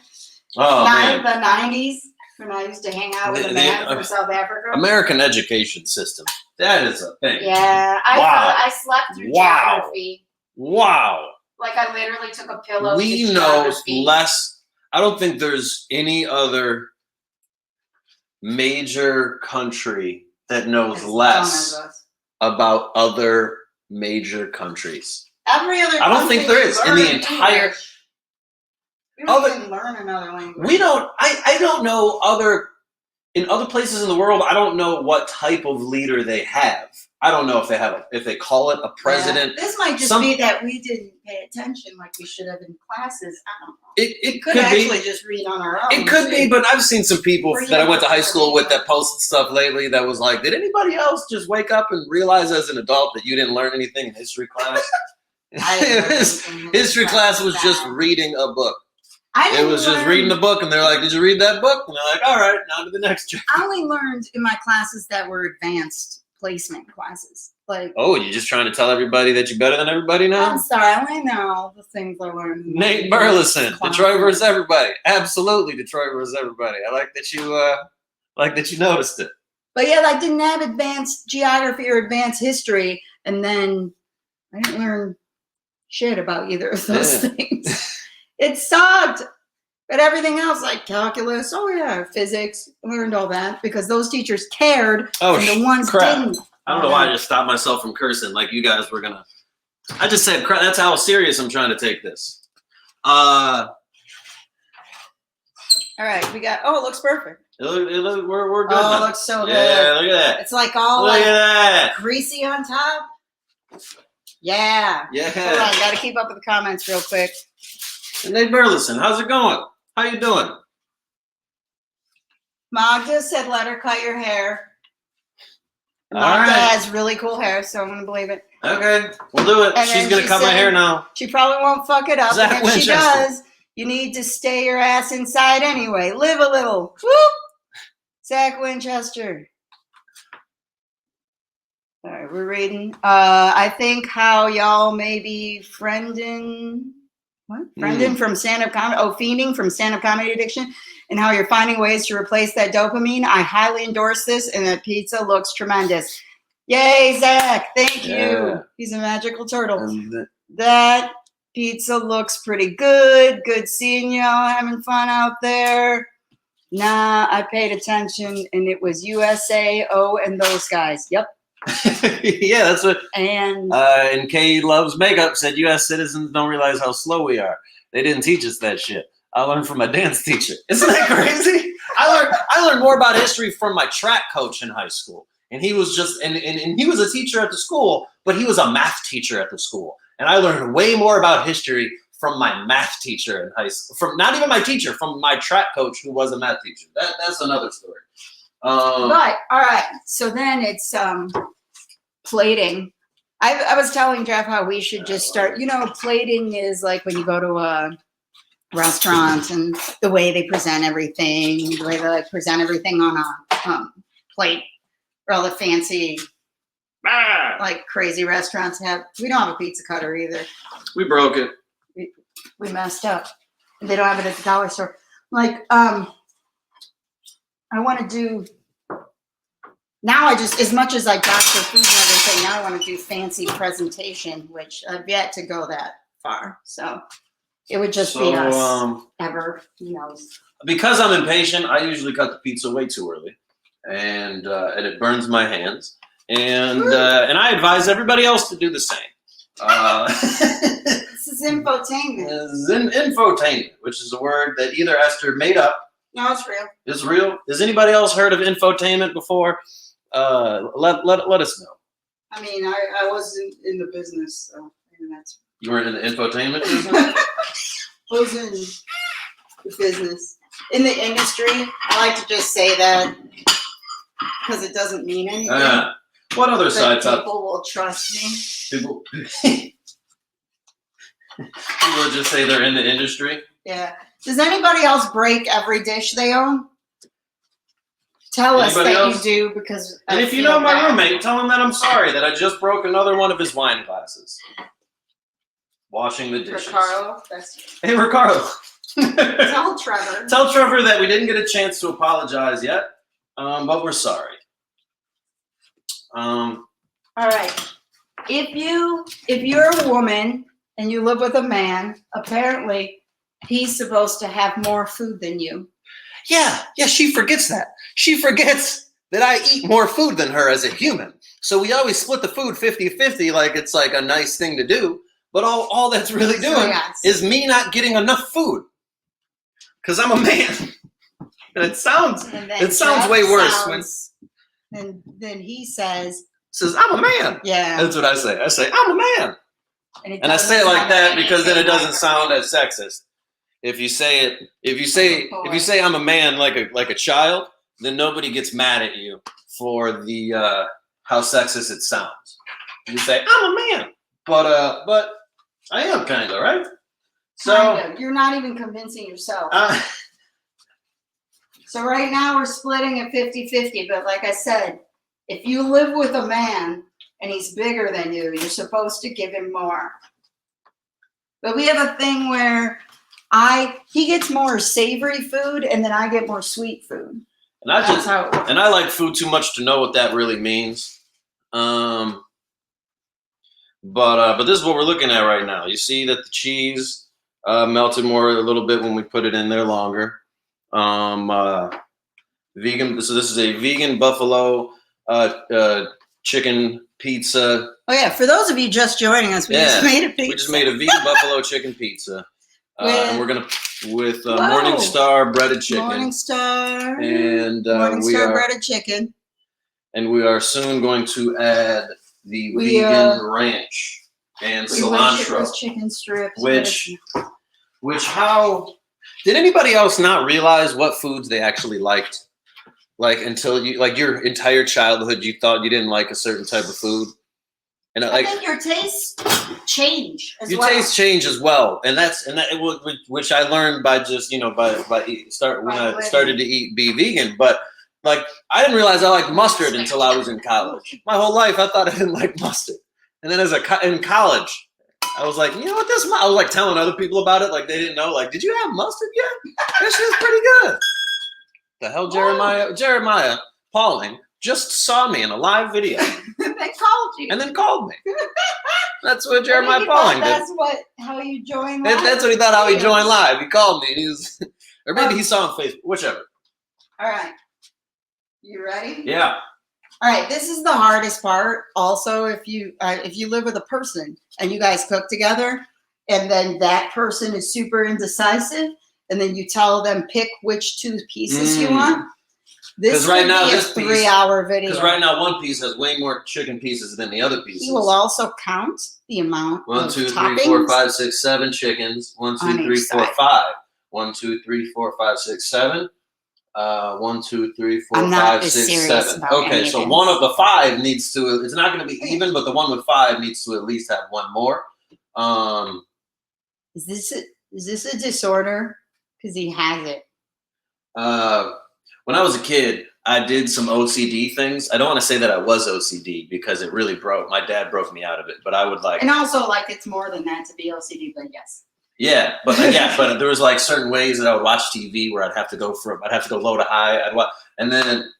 The 90s. When I used to hang out with a man from South Africa. American education system. That is a thing. Yeah. I slept through geography. Wow. Like I literally took a pillow. We know less. I don't think there's any other major country that knows less about other major countries. Every other I don't think there is in the entire. We don't even learn another language. We don't. I don't know in other places in the world. I don't know what type of leader they have. I don't know if they call it a president. Yeah. This might just be that we didn't pay attention like we should have in classes. I don't know. It could actually just read on our own. It could be, but I've seen some people that I went to high school with that posted stuff lately that was like, did anybody else just wake up and realize as an adult that you didn't learn anything in history class? History class was just reading a book. It was just reading the book, and they're like, did you read that book? And they're like, all right, now to the next chapter. I only learned in my classes that were advanced placement classes. Like, oh, you're just trying to tell everybody that you're better than everybody now? I'm sorry, I only know the things I learned. Nate Burleson, Detroit versus everybody. Absolutely, Detroit versus everybody. I like that you noticed it. But yeah, I didn't have advanced geography or advanced history, and then I didn't learn shit about either of those things. It sucked. But everything else, like calculus, physics, I learned all that because those teachers cared, and the ones didn't. I don't know why I just stopped myself from cursing like you guys were gonna. I just said crap. That's how serious I'm trying to take this. All right, we got. Oh, it looks perfect. We're good. Oh, now. It looks so good. Yeah, look at that. It's like all look at that. Greasy on top. Yeah. Yeah. Hold on, got to keep up with the comments real quick. Nate Burleson, how's it going? How you doing? Magda said, "Let her cut your hair." All Magda right. has really cool hair, so I'm gonna believe it. Okay, we'll do it. And She's gonna cut my hair now. She probably won't fuck it up. Zach And if Winchester. she does, you need to stay your ass inside anyway. Live a little. Whoop! Zach Winchester. All right, we're reading. I think how y'all may be friending. What? Friending from stand-up comedy. Oh, fiending from stand-up comedy addiction, and how you're finding ways to replace that dopamine. I highly endorse this, and the pizza looks tremendous. Yay, Zach! Thank you. He's a magical turtle. That pizza looks pretty good. Good seeing y'all having fun out there. Nah, I paid attention, and it was USAO and those guys. Yep. Yeah, that's what. And Kay Loves Makeup said U.S. citizens don't realize how slow we are. They didn't teach us that shit. I learned from my dance teacher. Isn't that crazy? I learned more about history from my track coach in high school. And he was just and he was a teacher at the school, but he was a math teacher at the school. And I learned way more about history from my math teacher in high school. From not even my teacher, from my track coach who was a math teacher. That's another story. But all right, so then it's plating. I was telling Jeff how we should just start. You know, plating is like when you go to a restaurant and the way they present everything, the way they like present everything on a plate, or all the fancy, like crazy restaurants have. We don't have a pizza cutter either. We broke it. We messed up. They don't have it at the dollar store. Like, I want to do, now I just, as much as I doctor food and everything, now I want to do fancy presentation, which I've yet to go that far. So it would just be us ever, who knows. Because I'm impatient, I usually cut the pizza way too early. And it burns my hands. And I advise everybody else to do the same. This is infotainment. Infotainment, which is a word that either Esther made up. No, it's real. It's real. Has anybody else heard of infotainment before? Let us know. I mean, I wasn't in the business, so maybe that's. You weren't in the infotainment business? I was in the business. In the industry, I like to just say that because it doesn't mean anything. What other side top? People will trust me. People will just say they're in the industry. Yeah. Does anybody else break every dish they own? Tell us that you do, because. And if you know my roommate, tell him that I'm sorry that I just broke another one of his wine glasses. Washing the dishes. Ricardo. Hey, Ricardo. Tell Trevor. Tell Trevor that we didn't get a chance to apologize yet, but we're sorry. All right. If you're a woman and you live with a man, apparently he's supposed to have more food than you. Yeah, she forgets that. She forgets that I eat more food than her as a human. So we always split the food 50-50 like it's like a nice thing to do. But all that's really doing is me not getting enough food. Because I'm a man. And it sounds way worse when then he says, I'm a man. Yeah. That's what I say. I say, I'm a man. And I say it like that because then it doesn't sound as sexist. If you say I'm a man like a child, then nobody gets mad at you for the how sexist it sounds. You say, I'm a man. But I am kinda, right? So you're not even convincing yourself. So right now we're splitting at 50-50, but like I said, if you live with a man and he's bigger than you, you're supposed to give him more. But we have a thing where he gets more savory food, and then I get more sweet food. And I like food too much to know what that really means. But this is what we're looking at right now. You see that the cheese melted more a little bit when we put it in there longer. Vegan. So this is a vegan buffalo chicken pizza. Oh yeah, for those of you just joining us, we just made a pizza. We just made a vegan buffalo chicken pizza. And we're gonna with Morningstar breaded chicken. Morningstar. And Morningstar breaded chicken. And we are soon going to add the vegan ranch and cilantro. Wish it was chicken strips. Which how did anybody else not realize what foods they actually liked? Like until your entire childhood, you thought you didn't like a certain type of food. And I think your tastes change as well. Your tastes change as well, which I learned by just when I started to be vegan. But like I didn't realize I liked mustard until I was in college. My whole life I thought I didn't like mustard, and then in college, I was like, you know what this? I was like telling other people about it, like they didn't know. Like, did you have mustard yet? That shit's pretty good. The hell, Jeremiah Pauling just saw me in a live video. And then called me. That's what Jeremiah Pauling did. That's how you joined live? That's what he thought, how he joined live. He called me. And or maybe he saw on Facebook. Whichever. All right. You ready? Yeah. All right. This is the hardest part. Also, if you live with a person and you guys cook together, and then that person is super indecisive, and then you tell them pick which 2 pieces you want. This right now, this 3-hour video. Because right now, one piece has way more chicken pieces than the other pieces. He will also count the amount. 1, 2, 3, 4, 5, 6, 7 chickens. 1, 2, 3, 4, 5. 1, 2, 3, 4, 5, 6, 7. 1, 2, 3, 4, 5, 6, 7. Okay, so one of the 5 needs to. It's not going to be even, but the one with 5 needs to at least have 1 more. Is this a disorder? Because he has it. When I was a kid, I did some OCD things. I don't want to say that I was OCD because it really my dad broke me out of it. But I would and also it's more than that to be OCD. But yes. Yeah, but but there was like certain ways that I would watch TV where I'd have to go low to high. And then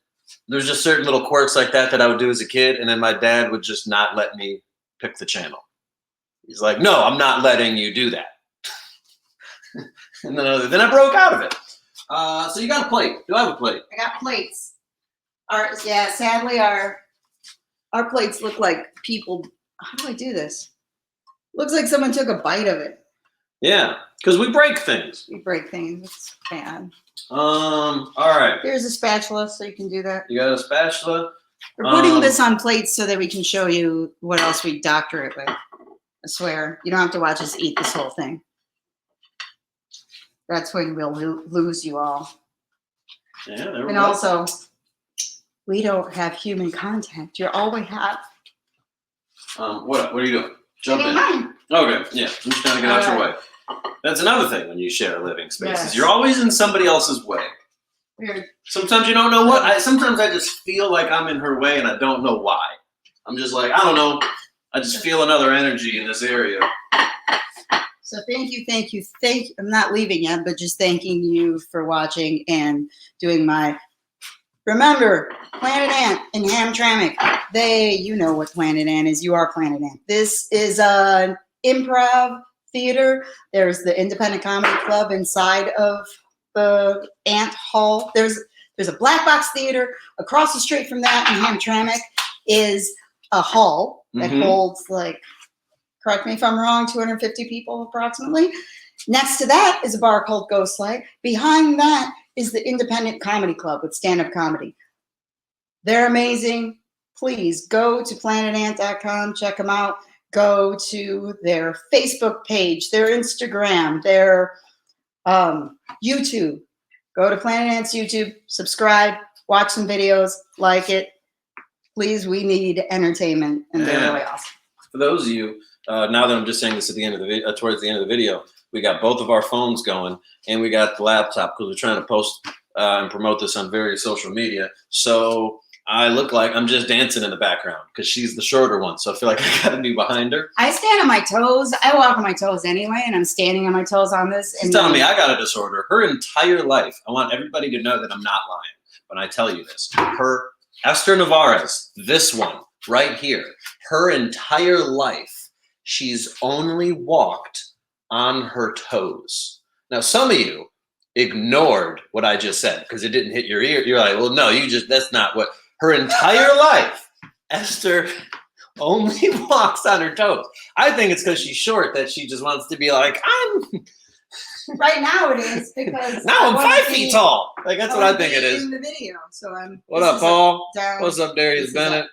there's just certain little quirks like that I would do as a kid. And then my dad would just not let me pick the channel. He's like, "No, I'm not letting you do that." And then I broke out of it. So you got a plate. Do I have a plate? I got plates. Sadly, our plates look like people. How do I do this? Looks like someone took a bite of it. Yeah, because we break things. We break things. It's bad. All right. Here's a spatula, so you can do that. You got a spatula? We're putting this on plates so that we can show you what else we doctor it with. I swear. You don't have to watch us eat this whole thing. That's when we'll lose you all. Yeah, there we go. And also, we don't have human contact. You're all we have. What are you doing? Jump in. Mine. Okay, yeah. I'm just trying to get out your way. That's another thing when you share living spaces. Yes. You're always in somebody else's way. Weird. Sometimes you don't know what. Sometimes I just feel like I'm in her way and I don't know why. I'm just like, I don't know. I just feel another energy in this area. So thank you. I'm not leaving yet, but just thanking you for watching and doing my. Remember, Planet Ant and Hamtramck. You know what Planet Ant is. You are Planet Ant. This is an improv theater. There's the Independent Comedy Club inside of the Ant Hall. There's a black box theater across the street from that in Hamtramck is a hall that holds correct me if I'm wrong, 250 people approximately. Next to that is a bar called Ghostlight. Behind that is the Independent Comedy Club with stand-up comedy. They're amazing. Please go to planetant.com, check them out. Go to their Facebook page, their Instagram, their YouTube. Go to Planet Ant's YouTube, subscribe, watch some videos, like it. Please, we need entertainment, and they're really awesome. For those of you, now that I'm just saying this at the end of the towards the end of the video, we got both of our phones going, and we got the laptop because we're trying to post and promote this on various social media. So I look like I'm just dancing in the background because she's the shorter one. So I feel like I got to be behind her. I stand on my toes. I walk on my toes anyway, and I'm standing on my toes on this. She's telling me I got a disorder. Her entire life, I want everybody to know that I'm not lying when I tell you this. Her, Esther Navarez, this one right here, her entire life, she's only walked on her toes. Now, some of you ignored what I just said because it didn't hit your ear. You're like, well, no, that's not what. Her entire life, Esther only walks on her toes. I think it's because she's short that she just wants to be like, I'm. Right now it is because now I'm 5 feet tall. Like that's what I think it is. In the video, so I'm. What up, Paul? What's up, Darius Bennett?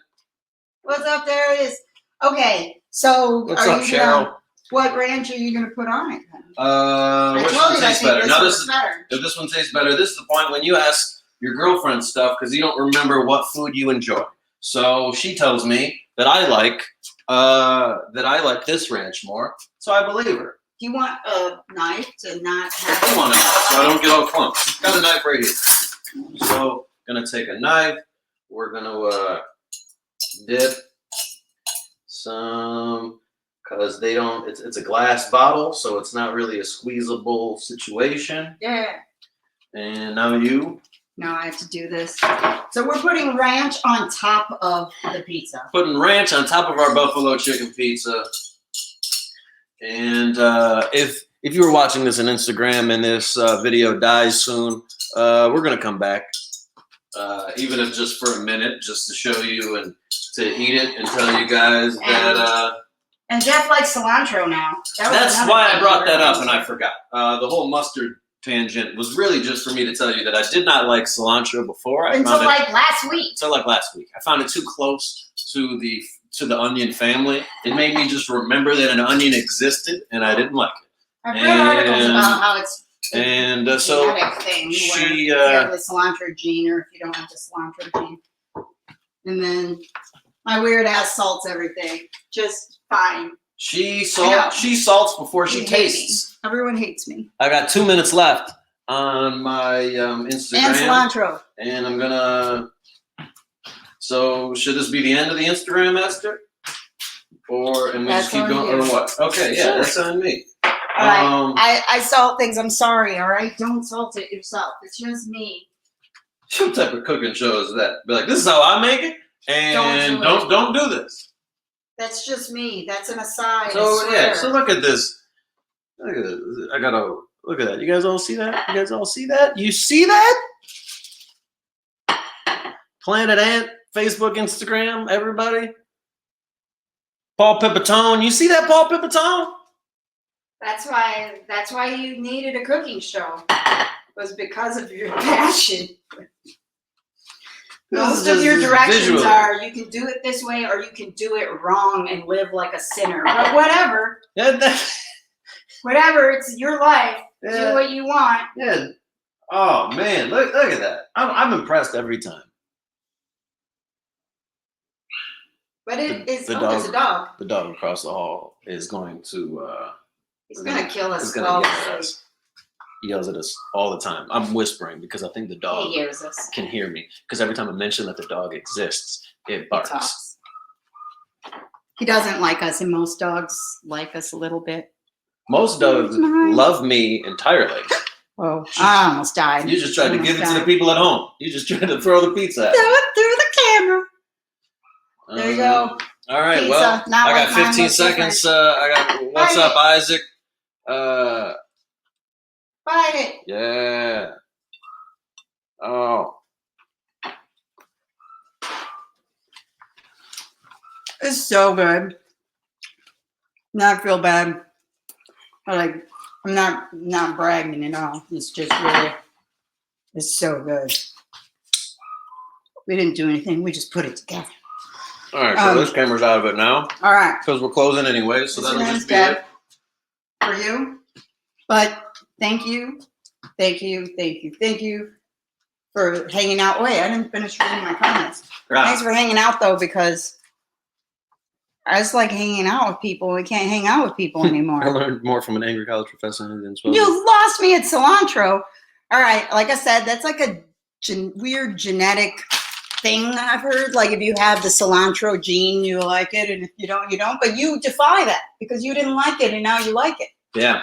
What's up, Darius? Okay, so what's up, Cheryl? What ranch are you gonna put on it? Which one tastes better? Now if this one tastes better, this is the point when you ask your girlfriend stuff because you don't remember what food you enjoy. So she tells me that I like this ranch more. So I believe her. Do you want a knife to not have? I want a knife so I don't get all clumps. Got a knife right here. So gonna take a knife. We're gonna dip some. Because they don't, it's a glass bottle, so it's not really a squeezable situation. Yeah. And now you. Now I have to do this. So we're putting ranch on top of the pizza. Putting ranch on top of our buffalo chicken pizza. And if you were watching this on Instagram and this video dies soon, we're going to come back. Even if just for a minute, just to show you and to eat it and tell you guys that... And Jeff likes cilantro now. That's why I brought that up and I forgot. The whole mustard tangent was really just for me to tell you that I did not like cilantro before. Until last week. I found it too close to the onion family. It made me just remember that an onion existed and I didn't like it. I've read articles about how it's a so thing she if you have the cilantro gene or if you don't have the cilantro gene. And then my weird ass salts everything. Just fine. She salts before she tastes. Everyone hates me. I got 2 minutes left on my Instagram. And cilantro. And I'm gonna. So should this be the end of the Instagram, Esther? And we just keep going, or what? Okay, yeah, that's on me. All right. I salt things. I'm sorry. All right, don't salt it yourself. It's just me. What type of cooking show is that? Be like, this is how I make it, and don't do this. That's just me. That's an aside. So yeah. So look at this. Look at this. I gotta look at that. You guys all see that? You see that? Planet Ant, Facebook, Instagram, everybody. Paul Pipitone. You see that, Paul Pipitone? That's why you needed a cooking show. Was because of your passion. Most of your directions are you can do it this way or you can do it wrong and live like a sinner. But whatever. Whatever, it's your life. Do what you want. Yeah. Oh man, look at that. I'm impressed every time. But it's a dog. The dog across the hall is going to he's gonna kill us. He yells at us all the time. I'm whispering because I think the dog can hear me. Because every time I mention that the dog exists, it barks. He doesn't like us, and most dogs like us a little bit. Most dogs love me entirely. Oh, I almost died. You just tried to give it to the people at home. You just tried to throw the pizza at them. Throw it through the camera. There you go. All right, pizza, well, I got 15 seconds. What's up, Isaac? Bite it. Yeah. Oh. It's so good. Not feel bad. I'm not bragging at all. It's just really, it's so good. We didn't do anything. We just put it together. All right, so this camera's out of it now. All right. Because we're closing anyway, so that'll just be it. For you. But thank you for hanging out. Wait, I didn't finish reading my comments. Right. Thanks for hanging out, though, because I just like hanging out with people. We can't hang out with people anymore. I learned more from an angry college professor than You lost me at cilantro. All right, like I said, that's like a weird genetic thing I've heard. Like if you have the cilantro gene, you like it, and if you don't, you don't. But you defy that because you didn't like it, and now you like it. Yeah.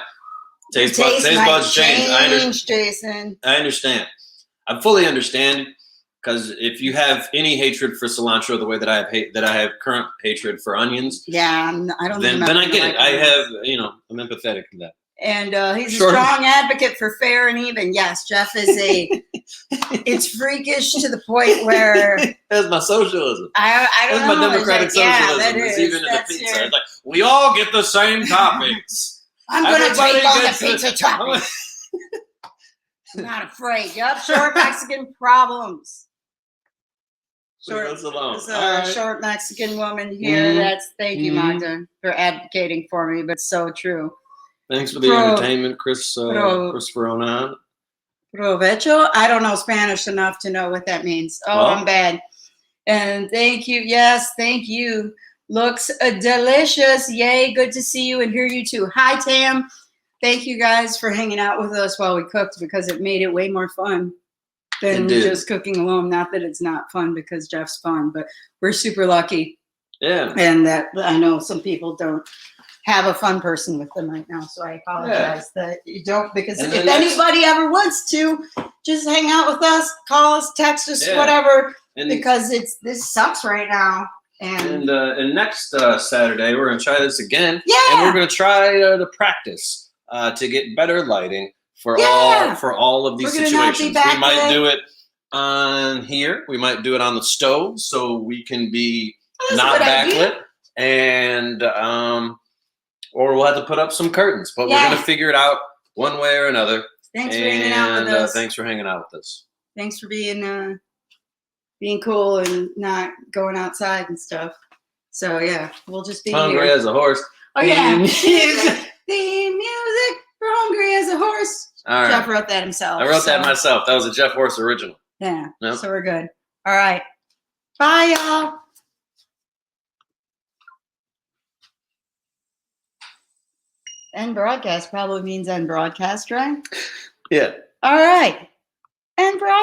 Taste might buds change. Jason. I understand. I fully understand because if you have any hatred for cilantro the way that I have current hatred for onions, yeah, I don't. Then I get it. I have, I'm empathetic to that. And he's a strong advocate for fair and even. Yes, Jeff is it's freakish to the point where that's my socialism. I don't know. That's my democratic socialism. Yeah, it's even in the pizza. It's like we all get the same toppings. I'm going to take on the pizza toppings. I'm not afraid. Yep, short Mexican problems. Short, alone. Short Mexican woman here. Thank you, Magda, for advocating for me, but so true. Thanks for the entertainment, Christopher Onan. Provecho? I don't know Spanish enough to know what that means. Oh, well, I'm bad. And thank you. Yes, thank you. Looks delicious. Yay, good to see you and hear you too. Hi, Tam. Thank you guys for hanging out with us while we cooked because it made it way more fun than just cooking alone. Not that it's not fun because Jeff's fun, but we're super lucky. Yeah. And that I know some people don't have a fun person with them right now. So I apologize that you don't, because if anybody ever wants to just hang out with us, call us, text us, whatever, because this sucks right now. And next Saturday, we're going to try this again. Yeah. And we're going to try to practice to get better lighting for all of these situations. We might do it on here. We might do it on the stove so we can be not backlit. And or we'll have to put up some curtains. But we're going to figure it out one way or another. Thanks for hanging out with us. Thanks for hanging out with us. Thanks for being cool and not going outside and stuff. So yeah, we'll just be hungry as a horse. Oh yeah, theme music for Hungry as a Horse. All right. Jeff wrote that himself. I wrote that myself. That was a Jeff Horste original. Yeah. Yep. So we're good. All right. Bye, y'all. End broadcast probably means end broadcast, right? Yeah. All right. End broadcast.